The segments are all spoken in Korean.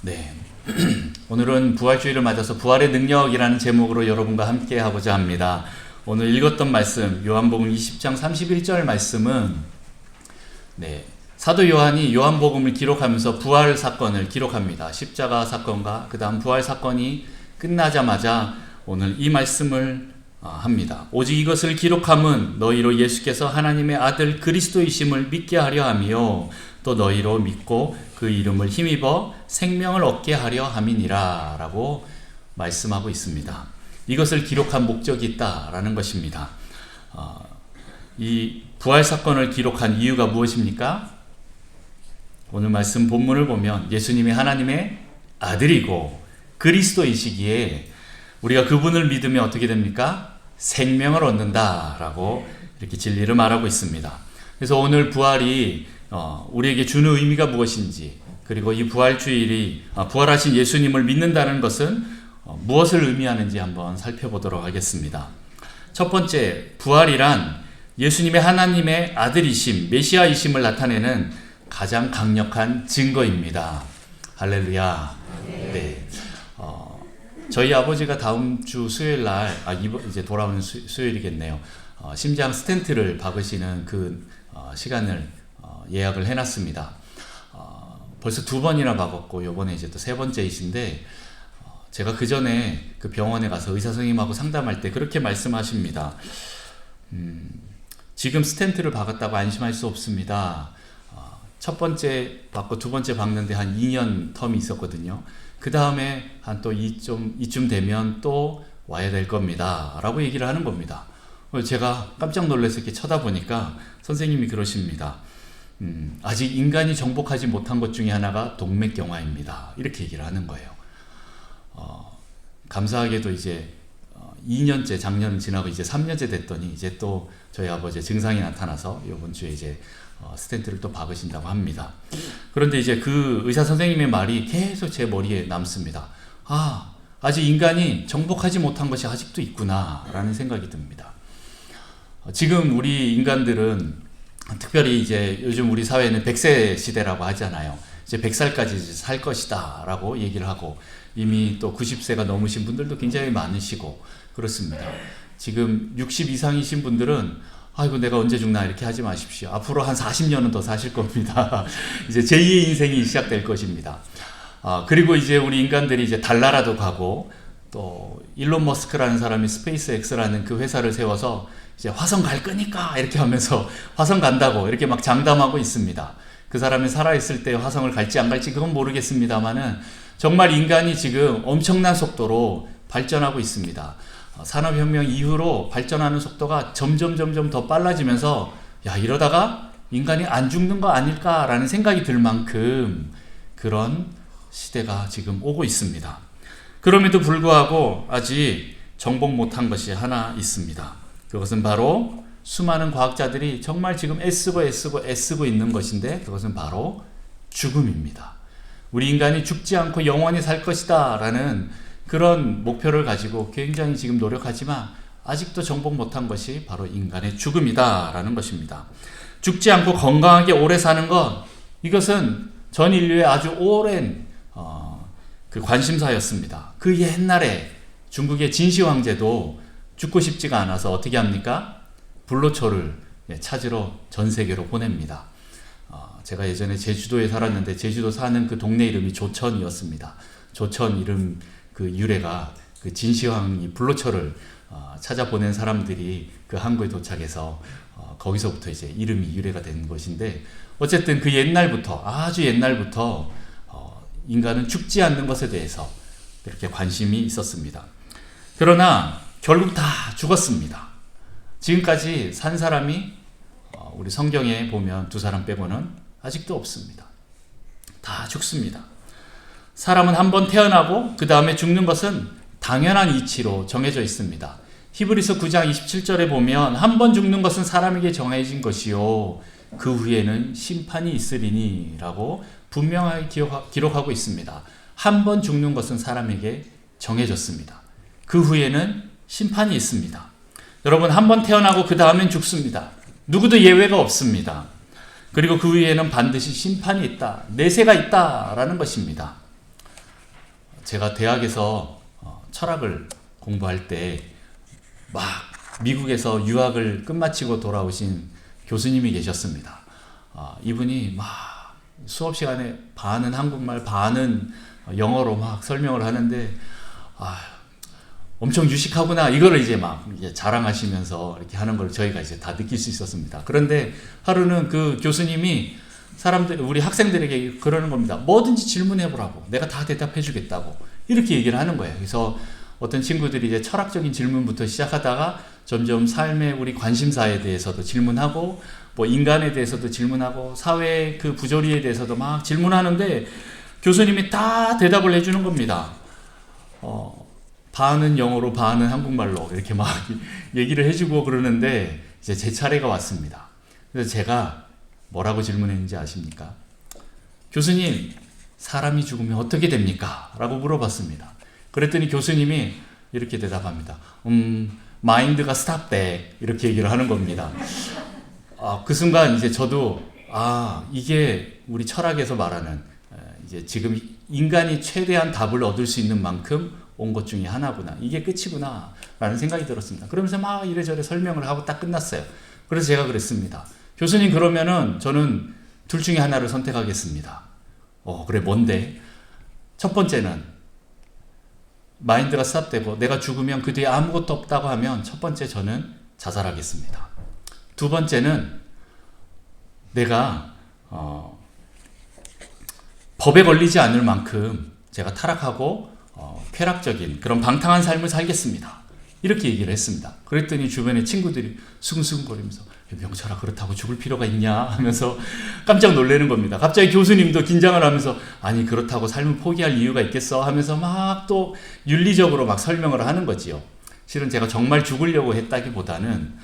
네. 오늘은 부활주의를 맞아서 부활의 능력이라는 제목으로 여러분과 함께 하고자 합니다. 오늘 읽었던 말씀, 요한복음 20장 31절 말씀은 사도 요한이 요한복음을 기록하면서 부활 사건을 기록합니다. 십자가 사건과 그 다음 부활 사건이 끝나자마자 오늘 이 말씀을 합니다. 오직 이것을 기록함은 너희로 예수께서 하나님의 아들 그리스도이심을 믿게 하려 하며 또 너희로 믿고 그 이름을 힘입어 생명을 얻게 하려 함이니라 라고 말씀하고 있습니다. 이것을 기록한 목적이 있다라는 것입니다. 이 부활 사건을 기록한 이유가 무엇입니까? 오늘 말씀 본문을 보면 예수님이 하나님의 아들이고 그리스도이시기에 우리가 그분을 믿으면 어떻게 됩니까? 생명을 얻는다라고 이렇게 진리를 말하고 있습니다. 그래서 오늘 부활이 우리에게 주는 의미가 무엇인지, 그리고 이 부활주일이 부활하신 예수님을 믿는다는 것은 무엇을 의미하는지 한번 살펴보도록 하겠습니다. 첫 번째, 부활이란 예수님의 하나님의 아들이심, 메시아이심을 나타내는 가장 강력한 증거입니다. 할렐루야. 네. 저희 아버지가 다음 주 수요일 날, 이제 돌아오는 수요일이겠네요. 심장 스텐트를 박으시는 그 시간을 예약을 해놨습니다. 벌써 2번이나 박았고 요번에 이제 또 3번째이신데 제가 그 전에 그 병원에 가서 의사 선생님하고 상담할 때 그렇게 말씀하십니다. 지금 스텐트를 박았다고 안심할 수 없습니다. 첫 번째 박고 2번째 박는데 한 2년 텀이 있었거든요. 그 다음에 한 또 이쯤 되면 또 와야 될 겁니다 라고 얘기를 하는 겁니다. 제가 깜짝 놀라서 이렇게 쳐다보니까 선생님이 그러십니다. 아직 인간이 정복하지 못한 것 중에 하나가 동맥경화입니다. 이렇게 얘기를 하는 거예요. 감사하게도 이제 2년째, 작년은 지나고 이제 3년째 됐더니 이제 또 저희 아버지의 증상이 나타나서 이번 주에 이제 스텐트를 또 박으신다고 합니다. 그런데 이제 그 의사 선생님의 말이 계속 제 머리에 남습니다. 아직 인간이 정복하지 못한 것이 아직도 있구나 라는 생각이 듭니다. 지금 우리 인간들은 특별히 이제 요즘 우리 사회는 100세 시대라고 하잖아요. 이제 100살까지 살 것이다 라고 얘기를 하고 이미 또 90세가 넘으신 분들도 굉장히 많으시고 그렇습니다. 지금 60 이상이신 분들은 아이고 내가 언제 죽나 이렇게 하지 마십시오. 앞으로 한 40년은 더 사실 겁니다. 이제 제2의 인생이 시작될 것입니다. 그리고 이제 우리 인간들이 이제 달나라도 가고 또 일론 머스크라는 사람이 스페이스 X라는 그 회사를 세워서 이제 화성 갈 거니까 이렇게 하면서 화성 간다고 이렇게 막 장담하고 있습니다. 그 사람이 살아있을 때 화성을 갈지 안 갈지 그건 모르겠습니다만은 정말 인간이 지금 엄청난 속도로 발전하고 있습니다. 산업혁명 이후로 발전하는 속도가 점점 더 빨라지면서 이러다가 인간이 안 죽는 거 아닐까라는 생각이 들 만큼 그런 시대가 지금 오고 있습니다. 그럼에도 불구하고 아직 정복 못한 것이 하나 있습니다. 그것은 바로 수많은 과학자들이 정말 지금 애쓰고 있는 것인데 그것은 바로 죽음입니다. 우리 인간이 죽지 않고 영원히 살 것이다 라는 그런 목표를 가지고 굉장히 지금 노력하지만 아직도 정복 못한 것이 바로 인간의 죽음이다 라는 것입니다. 죽지 않고 건강하게 오래 사는 것, 이것은 전 인류의 아주 오랜 그 관심사였습니다. 그 옛날에 중국의 진시 황제도 죽고 싶지가 않아서 어떻게 합니까? 불로초를 찾으러 전 세계로 보냅니다. 제가 예전에 제주도에 살았는데 제주도 사는 그 동네 이름이 조천이었습니다. 조천 이름 그 유래가 그 진시황이 불로초를 찾아보낸 사람들이 그 항구에 도착해서 거기서부터 이제 이름이 유래가 된 것인데 어쨌든 그 옛날부터 아주 옛날부터 인간은 죽지 않는 것에 대해서 이렇게 관심이 있었습니다. 그러나 결국 다 죽었습니다. 지금까지 산 사람이 우리 성경에 보면 2사람 빼고는 아직도 없습니다. 다 죽습니다. 사람은 한번 태어나고 그 다음에 죽는 것은 당연한 이치로 정해져 있습니다. 히브리서 9장 27절에 보면 한 번 죽는 것은 사람에게 정해진 것이요 그 후에는 심판이 있으리니 라고 분명하게 기록하고 있습니다. 한 번 죽는 것은 사람에게 정해졌습니다. 그 후에는 심판이 있습니다. 여러분, 한 번 태어나고 그 다음엔 죽습니다. 누구도 예외가 없습니다. 그리고 그 위에는 반드시 심판이 있다, 내세가 있다라는 것입니다. 제가 대학에서 철학을 공부할 때 막 미국에서 유학을 끝마치고 돌아오신 교수님이 계셨습니다. 이분이 막 수업 시간에 반은 한국말, 반은 영어로 막 설명을 하는데, 엄청 유식하구나. 이거를 이제 막 자랑하시면서 이렇게 하는 걸 저희가 이제 다 느낄 수 있었습니다. 그런데 하루는 그 교수님이 우리 학생들에게 그러는 겁니다. 뭐든지 질문해보라고. 내가 다 대답해주겠다고. 이렇게 얘기를 하는 거예요. 그래서 어떤 친구들이 이제 철학적인 질문부터 시작하다가 점점 삶의 우리 관심사에 대해서도 질문하고, 뭐 인간에 대해서도 질문하고, 사회의 그 부조리에 대해서도 막 질문하는데 교수님이 다 대답을 해주는 겁니다. 반은 영어로 반은 한국말로 이렇게 막 얘기를 해주고 그러는데 이제 제 차례가 왔습니다. 그래서 제가 뭐라고 질문했는지 아십니까? 교수님, 사람이 죽으면 어떻게 됩니까? 라고 물어봤습니다. 그랬더니 교수님이 이렇게 대답합니다. 마인드가 stop there. 이렇게 얘기를 하는 겁니다. 그 순간 이제 저도 이게 우리 철학에서 말하는 이제 지금 인간이 최대한 답을 얻을 수 있는 만큼 온 것 중에 하나구나. 이게 끝이구나. 라는 생각이 들었습니다. 그러면서 막 이래저래 설명을 하고 딱 끝났어요. 그래서 제가 그랬습니다. 교수님, 그러면은 저는 둘 중에 하나를 선택하겠습니다. 그래, 뭔데? 첫 번째는 마인드가 스탑되고 내가 죽으면 그 뒤에 아무것도 없다고 하면 첫 번째 저는 자살하겠습니다. 두 번째는 내가 법에 걸리지 않을 만큼 제가 타락하고 쾌락적인 그런 방탕한 삶을 살겠습니다. 이렇게 얘기를 했습니다. 그랬더니 주변에 친구들이 수근수근거리면서 명철아, 그렇다고 죽을 필요가 있냐 하면서 깜짝 놀라는 겁니다. 갑자기 교수님도 긴장을 하면서 아니, 그렇다고 삶을 포기할 이유가 있겠어 하면서 막 또 윤리적으로 막 설명을 하는 거지요. 실은 제가 정말 죽으려고 했다기보다는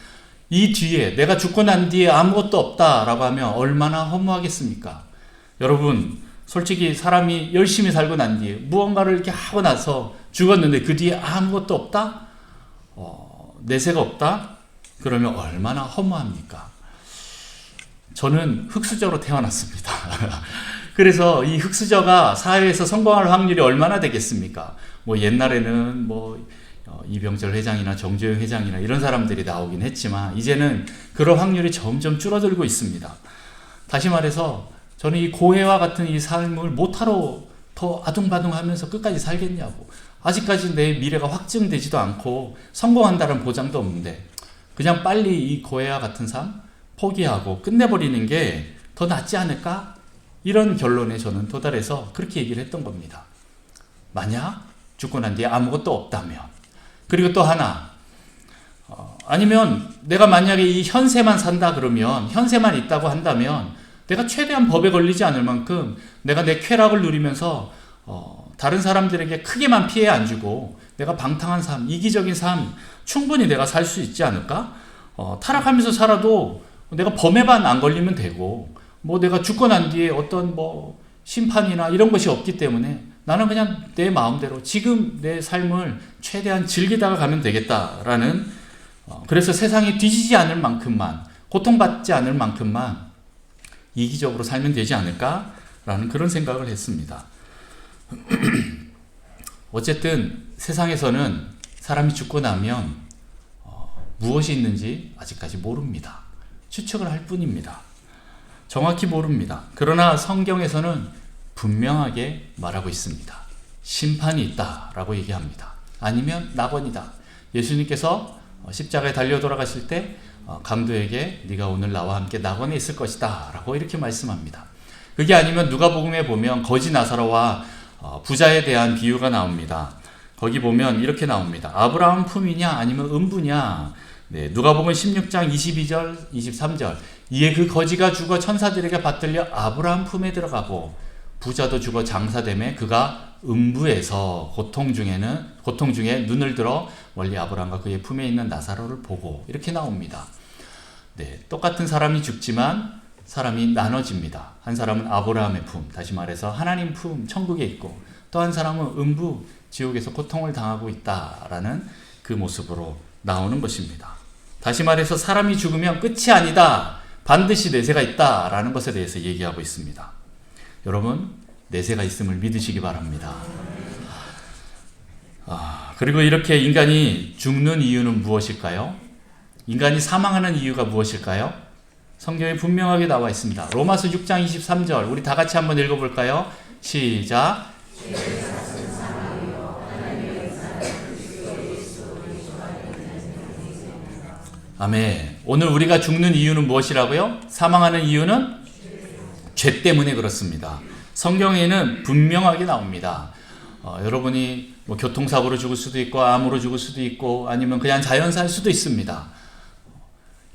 이 뒤에 내가 죽고 난 뒤에 아무것도 없다라고 하면 얼마나 허무하겠습니까? 여러분, 솔직히 사람이 열심히 살고 난 뒤에 무언가를 이렇게 하고 나서 죽었는데 그 뒤에 아무것도 없다? 내세가 없다? 그러면 얼마나 허무합니까? 저는 흑수저로 태어났습니다. 그래서 이 흑수저가 사회에서 성공할 확률이 얼마나 되겠습니까? 뭐 옛날에는 이병철 회장이나 정주영 회장이나 이런 사람들이 나오긴 했지만 이제는 그런 확률이 점점 줄어들고 있습니다. 다시 말해서 저는 이 고해와 같은 이 삶을 못하러 더 아둥바둥하면서 끝까지 살겠냐고. 아직까지 내 미래가 확증되지도 않고 성공한다는 보장도 없는데 그냥 빨리 이 고해와 같은 삶 포기하고 끝내버리는 게 더 낫지 않을까? 이런 결론에 저는 도달해서 그렇게 얘기를 했던 겁니다. 만약 죽고 난 뒤에 아무것도 없다면, 그리고 또 하나, 아니면 내가 만약에 이 현세만 산다 그러면, 현세만 있다고 한다면 내가 최대한 법에 걸리지 않을 만큼 내가 내 쾌락을 누리면서 다른 사람들에게 크게만 피해 안 주고 내가 방탕한 삶, 이기적인 삶 충분히 내가 살 수 있지 않을까? 타락하면서 살아도 내가 범에만 안 걸리면 되고, 내가 죽고 난 뒤에 어떤 심판이나 이런 것이 없기 때문에 나는 그냥 내 마음대로 지금 내 삶을 최대한 즐기다가 가면 되겠다라는, 그래서 세상이 뒤지지 않을 만큼만, 고통받지 않을 만큼만 이기적으로 살면 되지 않을까라는 그런 생각을 했습니다. 어쨌든 세상에서는 사람이 죽고 나면 무엇이 있는지 아직까지 모릅니다. 추측을 할 뿐입니다. 정확히 모릅니다. 그러나 성경에서는 분명하게 말하고 있습니다. 심판이 있다라고 얘기합니다. 아니면 낙원이다. 예수님께서 십자가에 달려 돌아가실 때 강도에게 네가 오늘 나와 함께 낙원에 있을 것이다 라고 이렇게 말씀합니다. 그게 아니면 누가복음에 보면 거지 나사로와 부자에 대한 비유가 나옵니다. 거기 보면 이렇게 나옵니다. 아브라함 품이냐 아니면 음부냐. 누가복음 16장 22절 23절. 이에 그 거지가 죽어 천사들에게 받들려 아브라함 품에 들어가고 부자도 죽어 장사되매 그가 음부에서 고통 중에 눈을 들어 멀리 아브라함과 그의 품에 있는 나사로를 보고, 이렇게 나옵니다. 똑같은 사람이 죽지만 사람이 나눠집니다. 한 사람은 아브라함의 품, 다시 말해서 하나님 품, 천국에 있고, 또 한 사람은 음부, 지옥에서 고통을 당하고 있다라는 그 모습으로 나오는 것입니다. 다시 말해서 사람이 죽으면 끝이 아니다. 반드시 내세가 있다라는 것에 대해서 얘기하고 있습니다. 여러분, 내세가 있음을 믿으시기 바랍니다. 그리고 이렇게 인간이 죽는 이유는 무엇일까요? 인간이 사망하는 이유가 무엇일까요? 성경에 분명하게 나와 있습니다. 로마서 6장 23절 우리 다 같이 한번 읽어볼까요? 시작. 아멘. 오늘 우리가 죽는 이유는 무엇이라고요? 사망하는 이유는 죄 때문에 그렇습니다. 성경에는 분명하게 나옵니다. 여러분이 뭐 교통사고로 죽을 수도 있고 암으로 죽을 수도 있고 아니면 그냥 자연사일 수도 있습니다.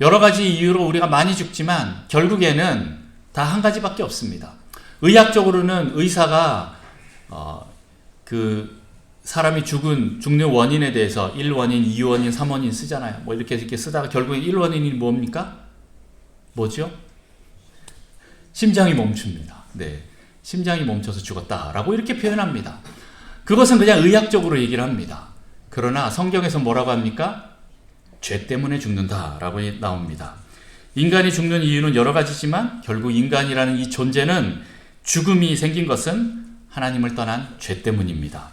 여러 가지 이유로 우리가 많이 죽지만 결국에는 다 한 가지밖에 없습니다. 의학적으로는 의사가 그 사람이 죽는 원인에 대해서 1원인, 2원인, 3원인 쓰잖아요. 뭐 이렇게 쓰다가 결국에 1원인이 뭡니까? 뭐죠? 심장이 멈춥니다. 네. 심장이 멈춰서 죽었다라고 이렇게 표현합니다. 그것은 그냥 의학적으로 얘기를 합니다. 그러나 성경에서 뭐라고 합니까? 죄 때문에 죽는다라고 나옵니다. 인간이 죽는 이유는 여러 가지지만 결국 인간이라는 이 존재는 죽음이 생긴 것은 하나님을 떠난 죄 때문입니다.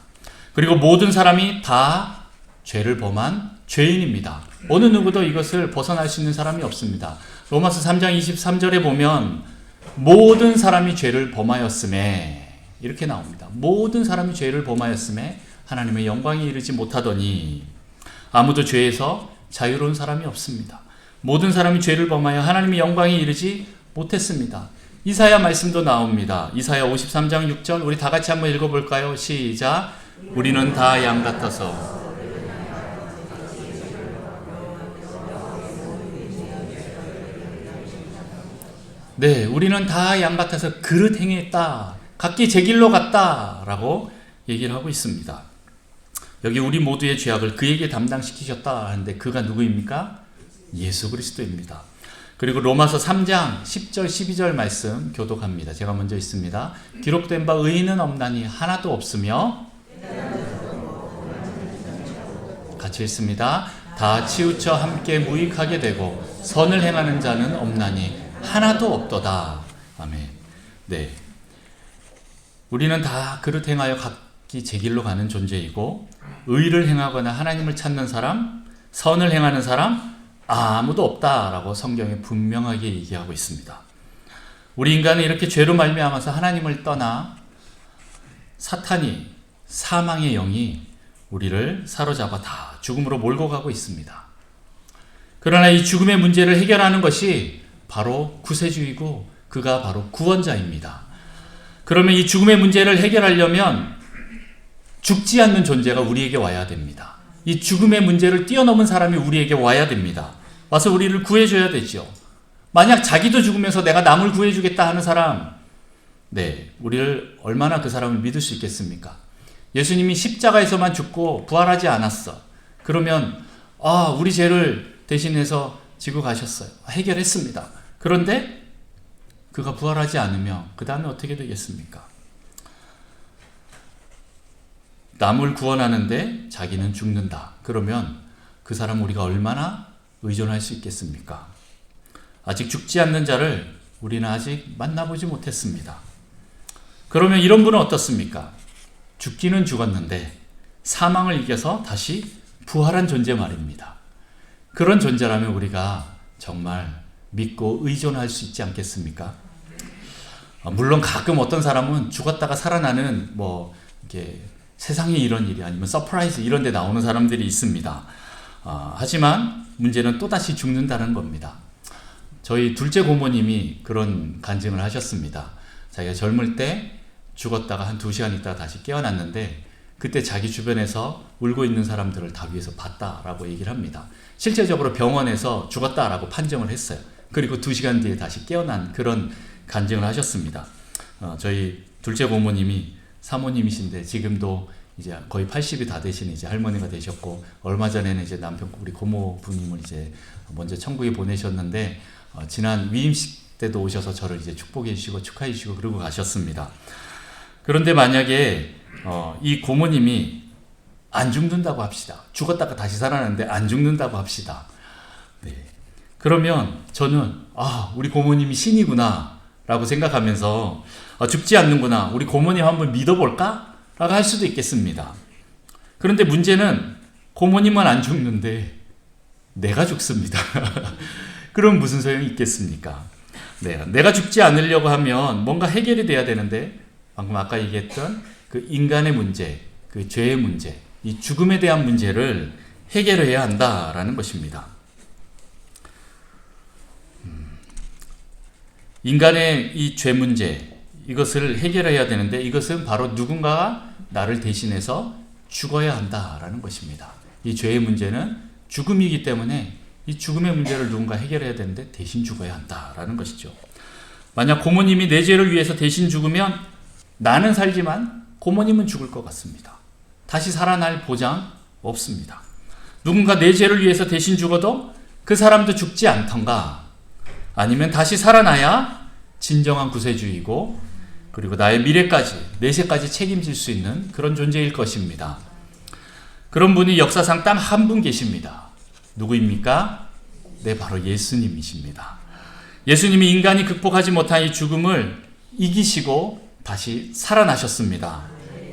그리고 모든 사람이 다 죄를 범한 죄인입니다. 어느 누구도 이것을 벗어날 수 있는 사람이 없습니다. 로마서 3장 23절에 보면 모든 사람이 죄를 범하였음에 이렇게 나옵니다. 모든 사람이 죄를 범하였음에 하나님의 영광에 이르지 못하더니 아무도 죄에서 자유로운 사람이 없습니다. 모든 사람이 죄를 범하여 하나님의 영광에 이르지 못했습니다. 이사야 말씀도 나옵니다. 이사야 53장 6절 우리 다 같이 한번 읽어볼까요? 시작. 우리는 다 양 같아서 네, 우리는 다 양 같아서 그릇 행했다. 각기 제 길로 갔다. 라고 얘기를 하고 있습니다. 여기 우리 모두의 죄악을 그에게 담당시키셨다 하는데 그가 누구입니까? 예수 그리스도입니다. 그리고 로마서 3장 10절 12절 말씀 교독합니다. 제가 먼저 있습니다. 기록된 바 의인은 없나니 하나도 없으며 같이 읽습니다. 다 치우쳐 함께 무익하게 되고 선을 행하는 자는 없나니 하나도 없도다. 아멘. 네, 우리는 다 그릇 행하여 각기 제 길로 가는 존재이고 의를 행하거나 하나님을 찾는 사람, 선을 행하는 사람 아무도 없다라고 성경에 분명하게 얘기하고 있습니다. 우리 인간은 이렇게 죄로 말미암아서 하나님을 떠나 사탄이 사망의 영이 우리를 사로잡아 다 죽음으로 몰고 가고 있습니다. 그러나 이 죽음의 문제를 해결하는 것이 바로 구세주이고 그가 바로 구원자입니다. 그러면 이 죽음의 문제를 해결하려면 죽지 않는 존재가 우리에게 와야 됩니다. 이 죽음의 문제를 뛰어넘은 사람이 우리에게 와야 됩니다. 와서 우리를 구해줘야 되죠. 만약 자기도 죽으면서 내가 남을 구해주겠다 하는 사람, 네, 우리를 얼마나 그 사람을 믿을 수 있겠습니까? 예수님이 십자가에서만 죽고 부활하지 않았어. 그러면 우리 죄를 대신해서 지고 가셨어요. 해결했습니다. 그런데 그가 부활하지 않으면 그 다음에 어떻게 되겠습니까? 남을 구원하는데 자기는 죽는다. 그러면 그 사람 우리가 얼마나 의존할 수 있겠습니까? 아직 죽지 않는 자를 우리는 아직 만나보지 못했습니다. 그러면 이런 분은 어떻습니까? 죽기는 죽었는데 사망을 이겨서 다시 부활한 존재 말입니다. 그런 존재라면 우리가 정말 믿고 의존할 수 있지 않겠습니까? 물론 가끔 어떤 사람은 죽었다가 살아나는 이렇게 세상에 이런 일이 아니면 서프라이즈 이런 데 나오는 사람들이 있습니다. 하지만 문제는 또다시 죽는다는 겁니다. 저희 둘째 고모님이 그런 간증을 하셨습니다. 자기가 젊을 때 죽었다가 한 2시간 있다가 다시 깨어났는데 그때 자기 주변에서 울고 있는 사람들을 다 위에서 봤다라고 얘기를 합니다. 실제적으로 병원에서 죽었다라고 판정을 했어요. 그리고 2시간 뒤에 다시 깨어난 그런 간증을 하셨습니다. 저희 둘째 고모님이 사모님이신데 지금도 이제 거의 80이 다 되신 이제 할머니가 되셨고 얼마 전에는 이제 남편 우리 고모부님을 이제 먼저 천국에 보내셨는데 지난 위임식 때도 오셔서 저를 이제 축복해 주시고 축하해 주시고 그러고 가셨습니다. 그런데 만약에 이 고모님이 안 죽는다고 합시다. 죽었다가 다시 살아났는데 안 죽는다고 합시다. 네. 그러면 저는 우리 고모님이 신이구나 라고 생각하면서 죽지 않는구나 우리 고모님 한번 믿어볼까? 라고 할 수도 있겠습니다. 그런데 문제는 고모님은 안 죽는데 내가 죽습니다. 그럼 무슨 소용이 있겠습니까? 내가 죽지 않으려고 하면 뭔가 해결이 돼야 되는데 방금 아까 얘기했던 그 인간의 문제, 그 죄의 문제, 이 죽음에 대한 문제를 해결해야 한다라는 것입니다. 인간의 이 죄 문제, 이것을 해결해야 되는데 이것은 바로 누군가가 나를 대신해서 죽어야 한다라는 것입니다. 이 죄의 문제는 죽음이기 때문에 이 죽음의 문제를 누군가 해결해야 되는데 대신 죽어야 한다라는 것이죠. 만약 고모님이 내 죄를 위해서 대신 죽으면 나는 살지만 고모님은 죽을 것 같습니다. 다시 살아날 보장 없습니다. 누군가 내 죄를 위해서 대신 죽어도 그 사람도 죽지 않던가 아니면 다시 살아나야 진정한 구세주이고 그리고 나의 미래까지, 내세까지 책임질 수 있는 그런 존재일 것입니다. 그런 분이 역사상 딱 한 분 계십니다. 누구입니까? 네, 바로 예수님이십니다. 예수님이 인간이 극복하지 못한 이 죽음을 이기시고 다시 살아나셨습니다.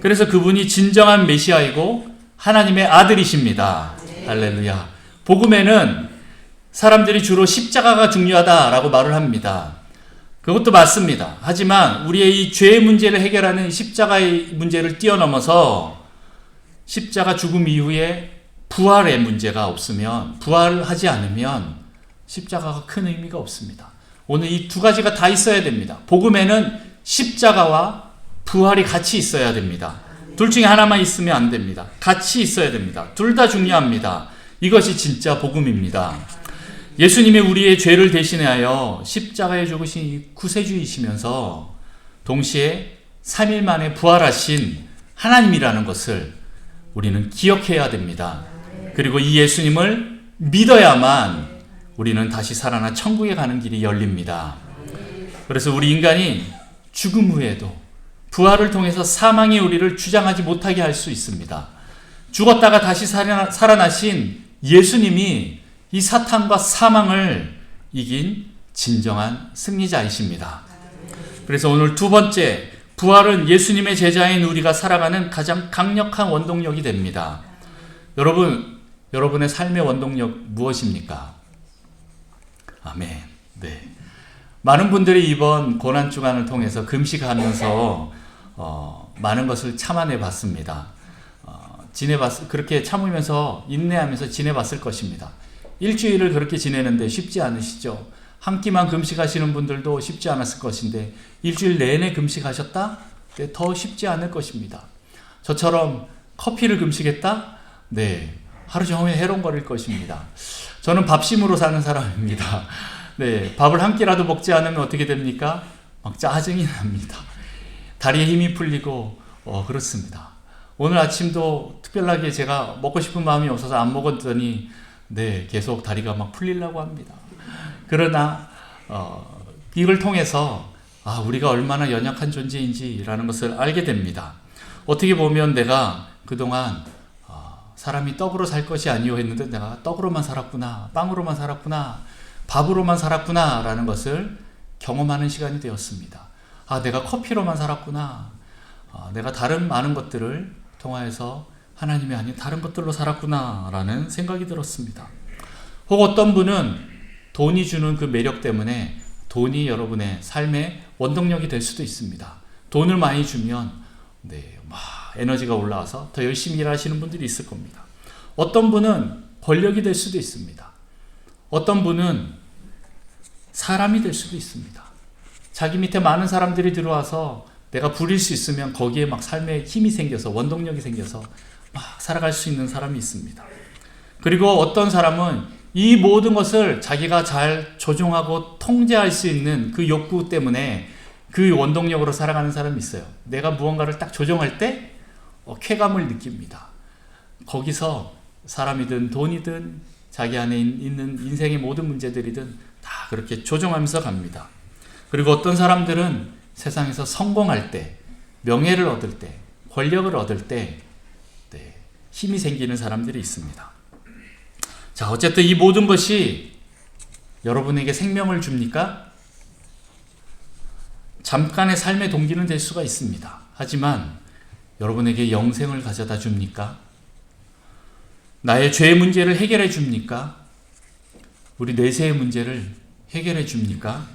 그래서 그분이 진정한 메시아이고 하나님의 아들이십니다. 할렐루야. 복음에는 사람들이 주로 십자가가 중요하다라고 말을 합니다. 그것도 맞습니다. 하지만 우리의 이 죄의 문제를 해결하는 십자가의 문제를 뛰어넘어서 십자가 죽음 이후에 부활의 문제가 없으면, 부활하지 않으면 십자가가 큰 의미가 없습니다. 오늘 이 두 가지가 다 있어야 됩니다. 복음에는 십자가와 부활이 같이 있어야 됩니다. 둘 중에 하나만 있으면 안 됩니다. 같이 있어야 됩니다. 둘 다 중요합니다. 이것이 진짜 복음입니다. 예수님이 우리의 죄를 대신하여 십자가에 죽으신 이 구세주이시면서 동시에 3일 만에 부활하신 하나님이라는 것을 우리는 기억해야 됩니다. 그리고 이 예수님을 믿어야만 우리는 다시 살아나 천국에 가는 길이 열립니다. 그래서 우리 인간이 죽음 후에도 부활을 통해서 사망이 우리를 주장하지 못하게 할 수 있습니다. 죽었다가 다시 살아나신 예수님이 이 사탄과 사망을 이긴 진정한 승리자이십니다. 그래서 오늘 두 번째, 부활은 예수님의 제자인 우리가 살아가는 가장 강력한 원동력이 됩니다. 여러분의 삶의 원동력 무엇입니까? 아멘. 네. 많은 분들이 이번 고난주간을 통해서 금식하면서 많은 것을 참아내 봤습니다. 그렇게 참으면서 인내하면서 지내봤을 것입니다. 일주일을 그렇게 지내는데 쉽지 않으시죠? 한 끼만 금식하시는 분들도 쉽지 않았을 것인데 일주일 내내 금식하셨다? 네, 더 쉽지 않을 것입니다. 저처럼 커피를 금식했다? 네, 하루 종일 해롱거릴 것입니다. 저는 밥심으로 사는 사람입니다. 네, 밥을 한 끼라도 먹지 않으면 어떻게 됩니까? 막 짜증이 납니다. 다리에 힘이 풀리고 그렇습니다. 오늘 아침도 특별하게 제가 먹고 싶은 마음이 없어서 안 먹었더니 네, 계속 다리가 막 풀리려고 합니다. 그러나 이걸 통해서 우리가 얼마나 연약한 존재인지라는 것을 알게 됩니다. 어떻게 보면 내가 그동안 사람이 떡으로 살 것이 아니오 했는데 내가 떡으로만 살았구나, 빵으로만 살았구나, 밥으로만 살았구나 라는 것을 경험하는 시간이 되었습니다. 내가 커피로만 살았구나, 내가 다른 많은 것들을 통하여서 하나님이 아닌 다른 것들로 살았구나 라는 생각이 들었습니다. 혹 어떤 분은 돈이 주는 그 매력 때문에 돈이 여러분의 삶의 원동력이 될 수도 있습니다. 돈을 많이 주면 막 에너지가 올라와서 더 열심히 일하시는 분들이 있을 겁니다. 어떤 분은 권력이 될 수도 있습니다. 어떤 분은 사람이 될 수도 있습니다. 자기 밑에 많은 사람들이 들어와서 내가 부릴 수 있으면 거기에 막 삶에 힘이 생겨서 원동력이 생겨서 막 살아갈 수 있는 사람이 있습니다. 그리고 어떤 사람은 이 모든 것을 자기가 잘 조종하고 통제할 수 있는 그 욕구 때문에 그 원동력으로 살아가는 사람이 있어요. 내가 무언가를 딱 조종할 때 쾌감을 느낍니다. 거기서 사람이든 돈이든 자기 안에 있는 인생의 모든 문제들이든 다 그렇게 조종하면서 갑니다. 그리고 어떤 사람들은 세상에서 성공할 때, 명예를 얻을 때, 권력을 얻을 때 힘이 생기는 사람들이 있습니다. 자, 어쨌든 이 모든 것이 여러분에게 생명을 줍니까? 잠깐의 삶의 동기는 될 수가 있습니다. 하지만 여러분에게 영생을 가져다 줍니까? 나의 죄 문제를 해결해 줍니까? 우리 내세의 문제를 해결해 줍니까?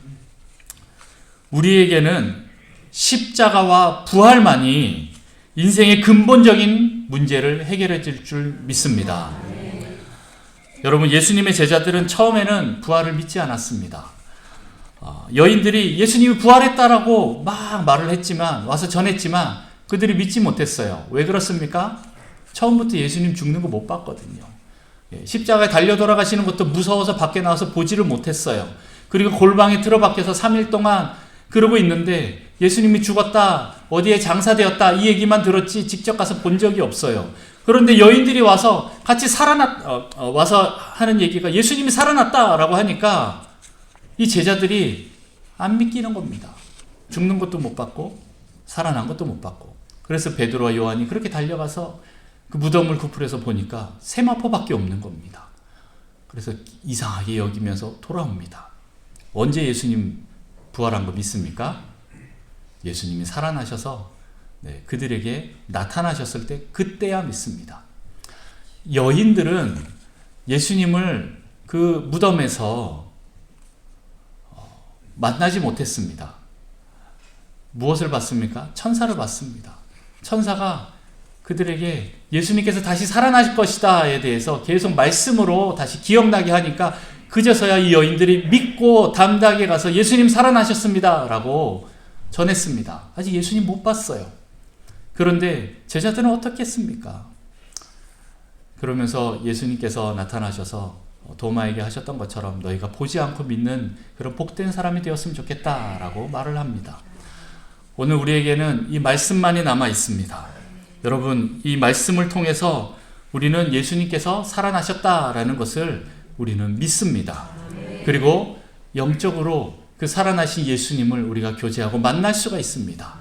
우리에게는 십자가와 부활만이 인생의 근본적인 문제를 해결해 줄 줄 믿습니다. 여러분, 예수님의 제자들은 처음에는 부활을 믿지 않았습니다. 여인들이 예수님이 부활했다라고 막 말을 했지만, 와서 전했지만 그들이 믿지 못했어요. 왜 그렇습니까? 처음부터 예수님 죽는 거 못 봤거든요. 십자가에 달려 돌아가시는 것도 무서워서 밖에 나와서 보지를 못했어요. 그리고 골방에 틀어박혀서 3일 동안 그러고 있는데 예수님이 죽었다, 어디에 장사되었다 이 얘기만 들었지 직접 가서 본 적이 없어요. 그런데 여인들이 와서 같이 와서 하는 얘기가 예수님이 살아났다라고 하니까 이 제자들이 안 믿기는 겁니다. 죽는 것도 못 봤고 살아난 것도 못 봤고. 그래서 베드로와 요한이 그렇게 달려가서 그 무덤을 구풀에서 보니까 세마포밖에 없는 겁니다. 그래서 이상하게 여기면서 돌아옵니다. 언제 예수님 부활한 거 믿습니까? 예수님이 살아나셔서 그들에게 나타나셨을 때 그때야 믿습니다. 여인들은 예수님을 그 무덤에서 만나지 못했습니다. 무엇을 봤습니까? 천사를 봤습니다. 천사가 그들에게 예수님께서 다시 살아나실 것이다에 대해서 계속 말씀으로 다시 기억나게 하니까 그제서야 이 여인들이 믿고 담대하게 가서 예수님 살아나셨습니다 라고 전했습니다. 아직 예수님 못 봤어요. 그런데 제자들은 어떻게 했습니까? 그러면서 예수님께서 나타나셔서 도마에게 하셨던 것처럼 너희가 보지 않고 믿는 그런 복된 사람이 되었으면 좋겠다라고 말을 합니다. 오늘 우리에게는 이 말씀만이 남아 있습니다. 여러분, 이 말씀을 통해서 우리는 예수님께서 살아나셨다라는 것을 우리는 믿습니다. 그리고 영적으로 그 살아나신 예수님을 우리가 교제하고 만날 수가 있습니다.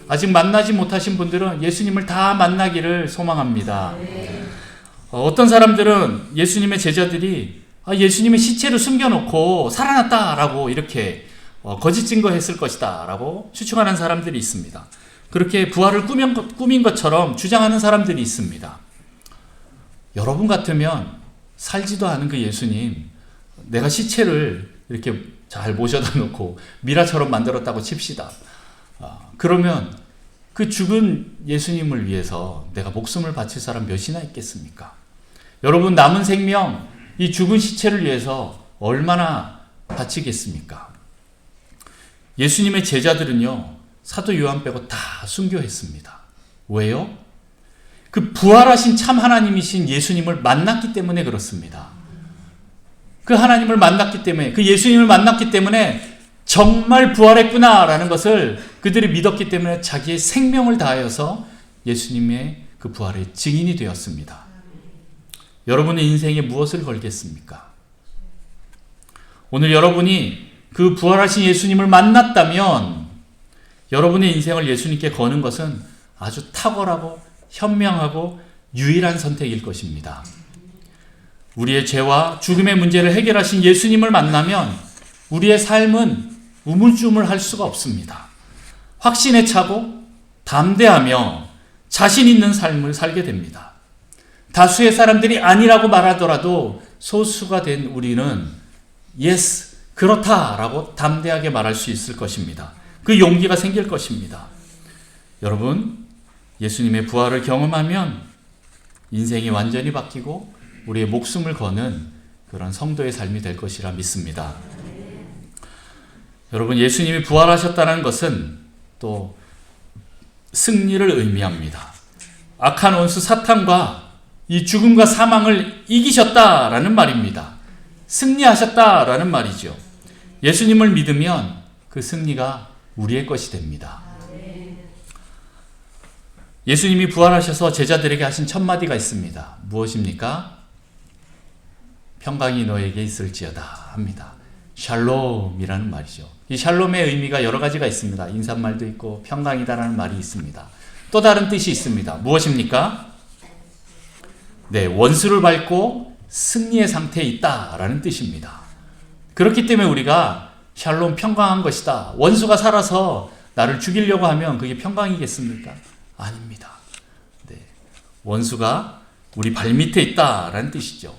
아직 만나지 못하신 분들은 예수님을 다 만나기를 소망합니다. 어떤 사람들은 예수님의 제자들이 예수님의 시체를 숨겨놓고 살아났다라고 이렇게 거짓 증거했을 것이다 라고 추측하는 사람들이 있습니다. 그렇게 부활을 꾸민 것처럼 주장하는 사람들이 있습니다. 여러분 같으면 살지도 않은 그 예수님, 내가 시체를 이렇게 잘 모셔다 놓고 미라처럼 만들었다고 칩시다. 그러면 그 죽은 예수님을 위해서 내가 목숨을 바칠 사람 몇이나 있겠습니까? 여러분, 남은 생명, 이 죽은 시체를 위해서 얼마나 바치겠습니까? 예수님의 제자들은요, 사도 요한 빼고 다 순교했습니다. 왜요? 그 부활하신 참 하나님이신 예수님을 만났기 때문에 그렇습니다. 그 하나님을 만났기 때문에, 그 예수님을 만났기 때문에 정말 부활했구나라는 것을 그들이 믿었기 때문에 자기의 생명을 다하여서 예수님의 그 부활의 증인이 되었습니다. 여러분의 인생에 무엇을 걸겠습니까? 오늘 여러분이 그 부활하신 예수님을 만났다면 여러분의 인생을 예수님께 거는 것은 아주 탁월하고 현명하고 유일한 선택일 것입니다. 우리의 죄와 죽음의 문제를 해결하신 예수님을 만나면 우리의 삶은 우물쭈물할 수가 없습니다. 확신에 차고 담대하며 자신 있는 삶을 살게 됩니다. 다수의 사람들이 아니라고 말하더라도 소수가 된 우리는 yes, 그렇다라고 담대하게 말할 수 있을 것입니다. 그 용기가 생길 것입니다. 여러분, 예수님의 부활을 경험하면 인생이 완전히 바뀌고 우리의 목숨을 거는 그런 성도의 삶이 될 것이라 믿습니다. 여러분, 예수님이 부활하셨다는 것은 또 승리를 의미합니다. 악한 원수 사탄과 이 죽음과 사망을 이기셨다라는 말입니다. 승리하셨다라는 말이죠. 예수님을 믿으면 그 승리가 우리의 것이 됩니다. 예수님이 부활하셔서 제자들에게 하신 첫 마디가 있습니다. 무엇입니까? 평강이 너에게 있을지어다 합니다. 샬롬이라는 말이죠. 이 샬롬의 의미가 여러 가지가 있습니다. 인사말도 있고 평강이다라는 말이 있습니다. 또 다른 뜻이 있습니다. 무엇입니까? 원수를 밟고 승리의 상태에 있다라는 뜻입니다. 그렇기 때문에 우리가 샬롬, 평강한 것이다. 원수가 살아서 나를 죽이려고 하면 그게 평강이겠습니까? 아닙니다. 원수가 우리 발밑에 있다라는 뜻이죠.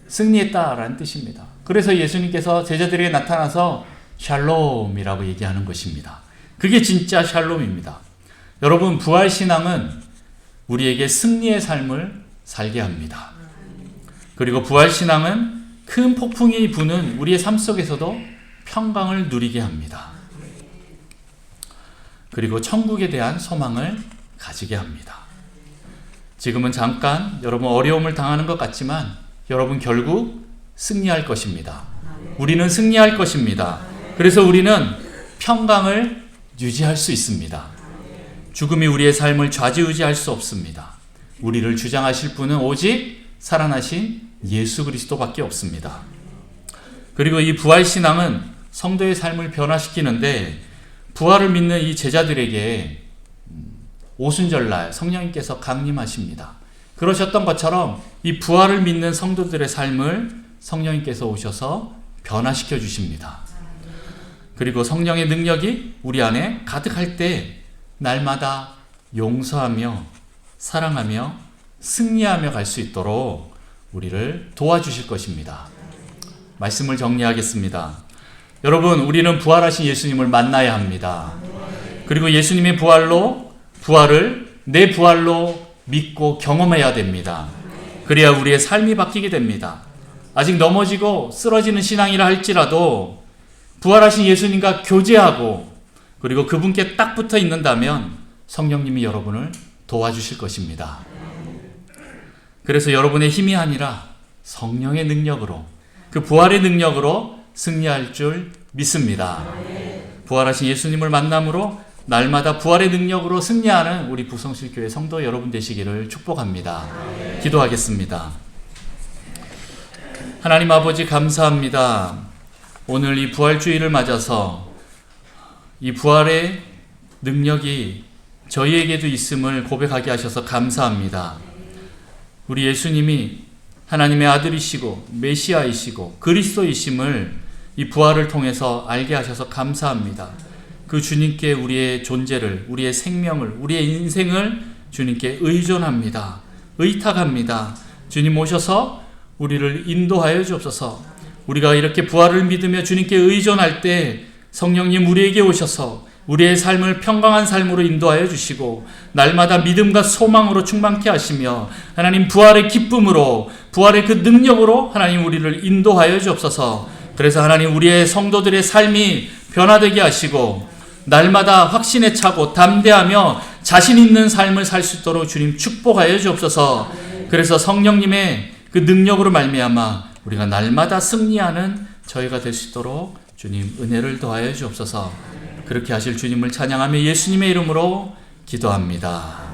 승리했다라는 뜻입니다. 그래서 예수님께서 제자들에게 나타나서 샬롬이라고 얘기하는 것입니다. 그게 진짜 샬롬입니다. 여러분, 부활신앙은 우리에게 승리의 삶을 살게 합니다. 그리고 부활신앙은 큰 폭풍이 부는 우리의 삶 속에서도 평강을 누리게 합니다. 그리고 천국에 대한 소망을 가지게 합니다. 지금은 잠깐 여러분 어려움을 당하는 것 같지만 여러분 결국 승리할 것입니다. 우리는 승리할 것입니다. 그래서 우리는 평강을 유지할 수 있습니다. 죽음이 우리의 삶을 좌지우지할 수 없습니다. 우리를 주장하실 분은 오직 살아나신 예수 그리스도밖에 없습니다. 그리고 이 부활신앙은 성도의 삶을 변화시키는데 부활을 믿는 이 제자들에게 오순절날 성령님께서 강림하십니다. 그러셨던 것처럼 이 부활을 믿는 성도들의 삶을 성령님께서 오셔서 변화시켜 주십니다. 그리고 성령의 능력이 우리 안에 가득할 때 날마다 용서하며 사랑하며 승리하며 갈 수 있도록 우리를 도와주실 것입니다. 말씀을 정리하겠습니다. 여러분, 우리는 부활하신 예수님을 만나야 합니다. 그리고 예수님의 부활을 내 부활로 믿고 경험해야 됩니다. 그래야 우리의 삶이 바뀌게 됩니다. 아직 넘어지고 쓰러지는 신앙이라 할지라도 부활하신 예수님과 교제하고 그리고 그분께 딱 붙어 있는다면 성령님이 여러분을 도와주실 것입니다. 그래서 여러분의 힘이 아니라 성령의 능력으로, 그 부활의 능력으로 승리할 줄 믿습니다. 부활하신 예수님을 만남으로 날마다 부활의 능력으로 승리하는 우리 부성실교회 성도 여러분 되시기를 축복합니다. 기도하겠습니다. 하나님 아버지, 감사합니다. 오늘 이 부활주의를 맞아서 이 부활의 능력이 저희에게도 있음을 고백하게 하셔서 감사합니다. 우리 예수님이 하나님의 아들이시고 메시아이시고 그리스도이심을 이 부활을 통해서 알게 하셔서 감사합니다. 그 주님께 우리의 존재를, 우리의 생명을, 우리의 인생을 주님께 의존합니다. 의탁합니다. 주님 오셔서 우리를 인도하여 주옵소서. 우리가 이렇게 부활을 믿으며 주님께 의존할 때 성령님 우리에게 오셔서 우리의 삶을 평강한 삶으로 인도하여 주시고 날마다 믿음과 소망으로 충만케 하시며 하나님 부활의 기쁨으로, 부활의 그 능력으로 하나님 우리를 인도하여 주옵소서. 그래서 하나님 우리의 성도들의 삶이 변화되게 하시고 날마다 확신에 차고 담대하며 자신 있는 삶을 살 수 있도록 주님 축복하여 주옵소서. 그래서 성령님의 그 능력으로 말미암아 우리가 날마다 승리하는 저희가 될 수 있도록 주님 은혜를 더하여 주옵소서. 그렇게 하실 주님을 찬양하며 예수님의 이름으로 기도합니다.